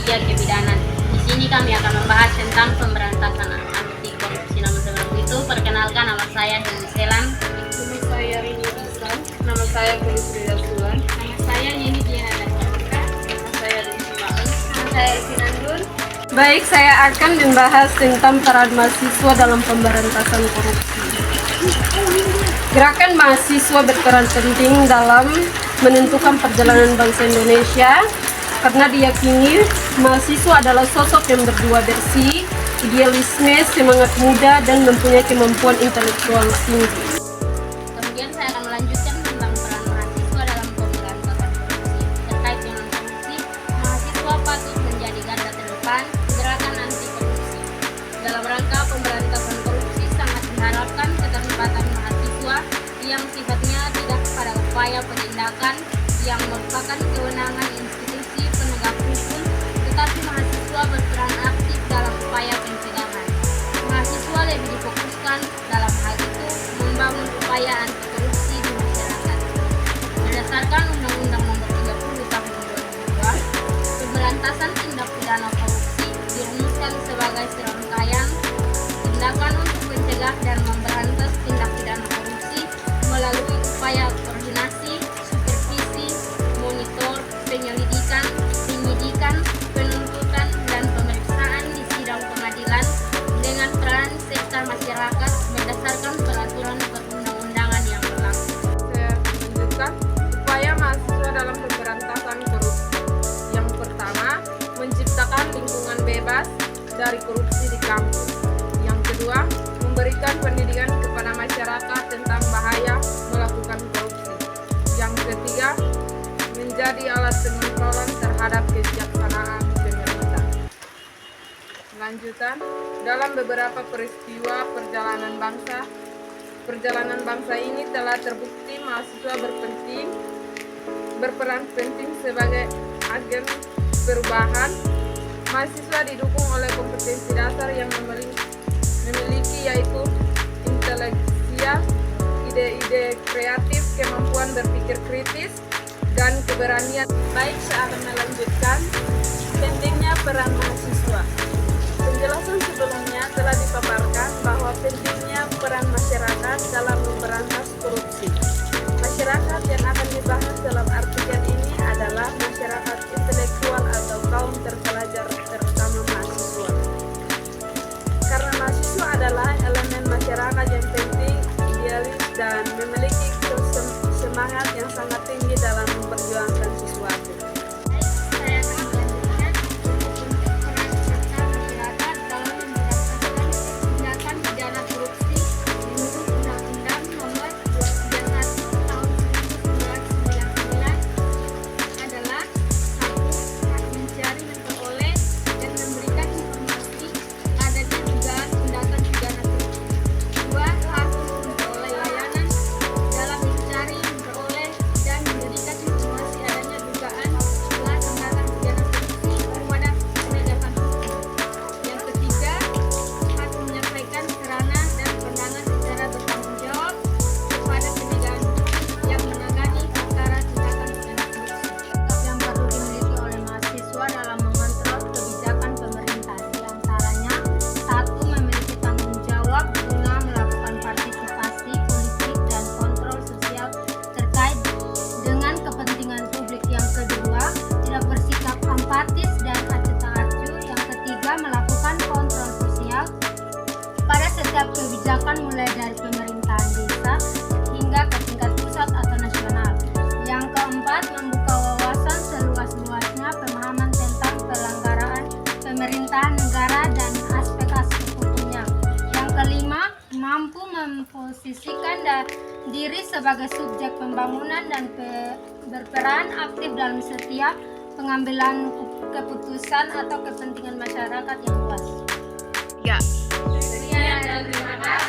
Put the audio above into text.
Kebidanan. Di sini kami akan membahas tentang pemberantasan anti korupsi. Namun sebelum itu, perkenalkan, nama saya Henry Selan. Nama saya Rini Rizal. Nama saya Felisrida Sulan. Nama saya Yeni Diana Dasarka. Nama saya Rizky Maen. Nama saya Sinandun. Baik, saya akan membahas tentang peran mahasiswa dalam pemberantasan korupsi. Gerakan mahasiswa berperan penting dalam menentukan perjalanan bangsa Indonesia karena diyakini mahasiswa adalah sosok yang berdua versi, idealisme, semangat muda, dan mempunyai kemampuan intelektual tinggi. Kemudian saya akan melanjutkan tentang peran mahasiswa dalam pemberantasan korupsi. Terkait dengan korupsi, mahasiswa patut menjadi garda terdepan gerakan anti korupsi. Dalam rangka pemberantasan korupsi sangat diharapkan keterlibatan mahasiswa yang sifatnya tidak pada upaya penindakan yang merupakan kewenangan institusi penegak hukum, tetapi mahasiswa berperan aktif dalam upaya pencegahan. Mahasiswa lebih difokuskan dalam hal itu membangun upaya anti korupsi di masyarakat. Berdasarkan Undang-Undang Nomor 30 Tahun 2002, pemberantasan tindak pidana korupsi dirumuskan sebagai serangkaian tindakan untuk mencegah dan memberantas tindak pidana korupsi melalui upaya koordinasi, supervisi, monitor, penyelidikan, penyidikan, penuntutan, dan pemeriksaan di sidang pengadilan dengan peran serta masyarakat berdasarkan peraturan perundang-undangan yang berlaku. Saya menunjukkan upaya mahasiswa dalam pemberantasan korupsi. Yang pertama, menciptakan lingkungan bebas dari korupsi di kampus. Yang kedua, memberikan pendidikan kepada masyarakat tentang bahaya melakukan korupsi. Yang ketiga, menjadi alat pengontrolan terhadap kebijaksanaan pemerintah. Lanjutan, dalam beberapa peristiwa perjalanan bangsa ini telah terbukti mahasiswa berperan penting sebagai agen perubahan. Mahasiswa didukung oleh kompetensi dasar yang memiliki yaitu intelektual, ide-ide kreatif, kemampuan berpikir kritis, dan keberanian. Baik, saya akan melanjutkan pentingnya peran mahasiswa. Penjelasan sebelumnya telah dipaparkan bahwa pentingnya peran masyarakat dalam memberantas korupsi. Masyarakat yang akan dibahas dalam artikel ini adalah masyarakat intelektual atau kaum terpelajar, terutama mahasiswa. Karena mahasiswa adalah elemen masyarakat yang penting, idealis, dan memiliki semangat yang sangat tinggi dalam memperjuangkan sesuatu. Saya akan melanjutkan untuk peran serta masyarakat dalam memberantas tindakan pidana korupsi menurut Undang-Undang Nomor 231 Tahun 1999 adalah: 1. Hak mencari, memperoleh, dan memberikan informasi adanya dugaan tindakan pidana korupsi. 2. Hak memperoleh layanan dalam mencari, memperoleh, dan memberikan informasi adanya dugaan telah tindakan pidana korupsi kepada penegakan hukum. Yang ketiga, hak menyampaikan sarana dan pandangan secara bertanggung jawab kepada penegakan hukum yang menangani perkara tindakan pidana korupsi. Yang perlu dimiliki oleh mahasiswa dalam mengontrol kebijakan pemerintah, diantaranya: 1. Memiliki tanggung jawab guna melakukan partisipasi politik dan kontrol sosial terkait dengan kepentingan publik. Yang kedua, tidak bersikap apatis dan acuh tak acuh. Yang ketiga, melakukan kontrol sosial pada setiap kebijakan mulai dari pemerintahan desa hingga ke tingkat pusat atau nasional. Yang keempat, membuka wawasan seluas-luasnya pemahaman tentang pelanggaran pemerintahan negara dan aspek-aspek hukumnya. Yang kelima, mampu memposisikan diri sebagai subjek pembangunan dan berperan aktif dalam setiap pengambilan keputusan atau kepentingan masyarakat yang luas. Ya. Sekian dan terima kasih.